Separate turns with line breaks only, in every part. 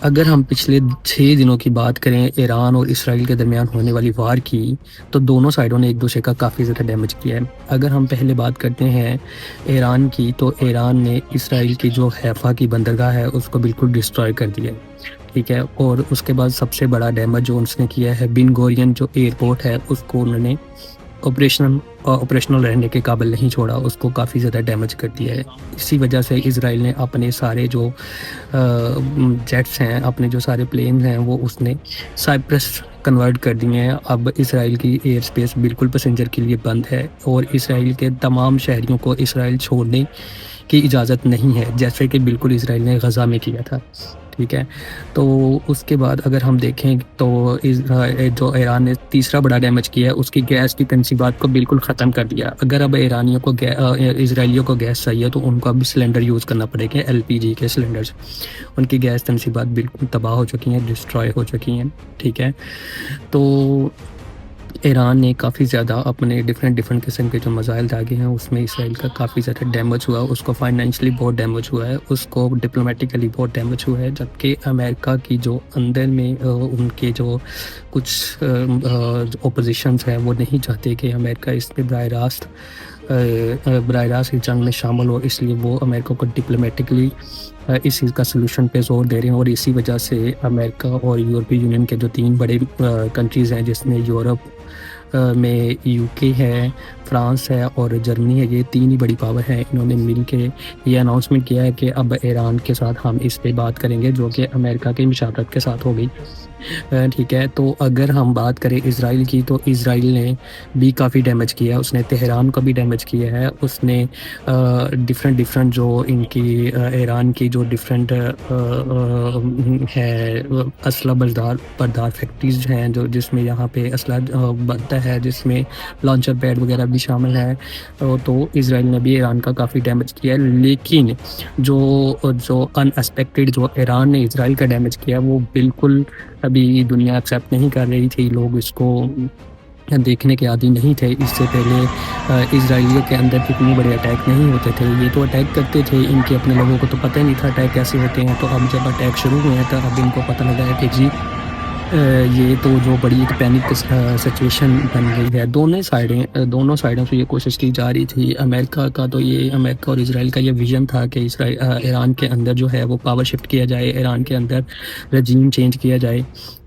अगर हम पिछले 6 दिनों की बात करें ईरान और इसराइल के दरमियान होने वाली वार की, तो दोनों साइडों ने एक-दूसरे का काफ़ी ज़्यादा डैमेज किया है। अगर हम पहले बात करते हैं ईरान की, तो ईरान ने इसराइल की जो हैफा की बंदरगाह है, उसको बिल्कुल डिस्ट्रॉय कर दिया है, ठीक है? और उसके बाद सबसे बड़ा डैमेज जो उसने किया है, बिन गोरियन जो एयरपोर्ट है, उसको उन्होंने ऑपरेशनल रहने के काबिल नहीं छोड़ा, उसको काफ़ी ज़्यादा डैमेज कर दिया है। इसी वजह से इज़राइल ने अपने सारे जो जेट्स हैं, अपने जो सारे प्लेन्स हैं, वो उसने साइप्रस कन्वर्ट कर दिए हैं। अब इज़राइल की एयर स्पेस बिल्कुल पैसेंजर के लिए बंद है और इज़राइल के तमाम शहरियों को इज़राइल छोड़ने की इजाज़त नहीं है, जैसे कि बिल्कुल इज़राइल ने गज़ा में किया था, ठीक है? तो उसके बाद अगर हम देखें तो जो ईरान ने तीसरा बड़ा डैमेज किया है, उसकी गैस की तनसीबात को बिल्कुल ख़त्म कर दिया। अगर अब इज़राइलियों को गैस चाहिए तो उनको अब सिलेंडर यूज़ करना पड़ेगा, एलपीजी के सिलेंडर्स। उनकी गैस तनसीबात बिल्कुल तबाह हो चुकी हैं, डिस्ट्रॉय हो चुकी हैं, ठीक है? तो ईरान ने काफ़ी ज़्यादा अपने डिफरेंट किस्म के जो मिसाइल दागे हैं, उसमें इसराइल का काफ़ी ज़्यादा डैमेज हुआ, उसको फाइनेंशियली बहुत डैमेज हुआ है, उसको डिप्लोमेटिकली बहुत डैमेज हुआ है, जबकि अमेरिका की जो अंदर में उनके जो कुछ ओपोजिशंस हैं, वो नहीं चाहते कि अमेरिका इसमें बराह रास्त इस जंग में शामिल हो, इसलिए वो अमेरिका को डिप्लोमेटिकली इस चीज़ का सॉल्यूशन पे ज़ोर दे रहे हैं और इसी वजह से अमेरिका और यूरोपीय यूनियन के जो 3 बड़े कंट्रीज़ हैं, जिसमें यूरोप में यूके है, फ्रांस है और जर्मनी है, ये 3 ही बड़ी पावर हैं। इन्होंने मिल के ये अनाउंसमेंट किया है कि अब ईरान के साथ हम इस पे बात करेंगे, जो कि अमेरिका की मशावरत के साथ होगी। ठीक है, तो अगर हम बात करें इज़राइल की, तो इज़राइल ने भी काफ़ी डैमेज किया है, उसने तेहरान को भी डैमेज किया है, उसने डिफरेंट जो इनकी ईरान की जो डिफरेंट है असला बरदार फैक्ट्रीज़ हैं, जो जिसमें यहाँ पे असला बनता है, जिसमें लॉन्चर पैड वगैरह भी शामिल है। तो इज़राइल ने भी ईरान का काफ़ी डैमेज किया है, लेकिन जो जो अनएक्सपेक्टेड जो ईरान ने इज़राइल का डैमेज किया, वो बिल्कुल अभी दुनिया एक्सेप्ट नहीं कर रही थी, लोग इसको देखने के आदी नहीं थे। इससे पहले इज़राइलियों के अंदर इतने बड़े अटैक नहीं होते थे, ये तो अटैक करते थे, इनके अपने लोगों को तो पता ही नहीं था अटैक कैसे होते हैं। तो अब जब अटैक शुरू हुए हैं, तो अब इनको पता लगा है कि जी ये तो जो बड़ी एक पैनिक सिचुएशन बन गई है। दोनों साइडों से ये कोशिश की जा रही थी। अमेरिका और इज़राइल का ये विज़न था कि ईरान के अंदर जो है वो पावर शिफ्ट किया जाए, ईरान के अंदर रेजीम चेंज किया जाए,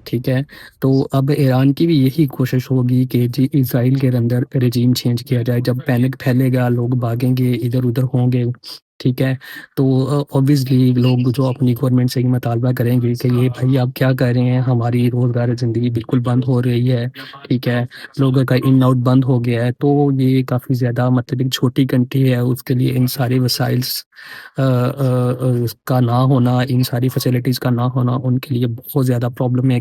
ठीक है? तो अब ईरान की भी यही कोशिश होगी कि जी इज़राइल के अंदर रेजीम चेंज किया जाए। जब पैनिक फैलेगा, लोग भागेंगे, इधर-उधर होंगे, ठीक है? तो ऑब्वियसली लोग जो अपनी गवर्नमेंट से ही मुतालबा करेंगे कि ये भाई आप क्या कर रहे हैं, हमारी रोज़गार ज़िंदगी बिल्कुल बंद हो रही है, ठीक है? लोगों का इन आउट बंद हो गया है, तो ये काफ़ी ज़्यादा मतलब एक छोटी कंट्री है, उसके लिए इन सारे वसाइल्स का ना होना, इन सारी फैसिलिटीज़ का ना होना उनके लिए बहुत ज़्यादा प्रॉब्लम है।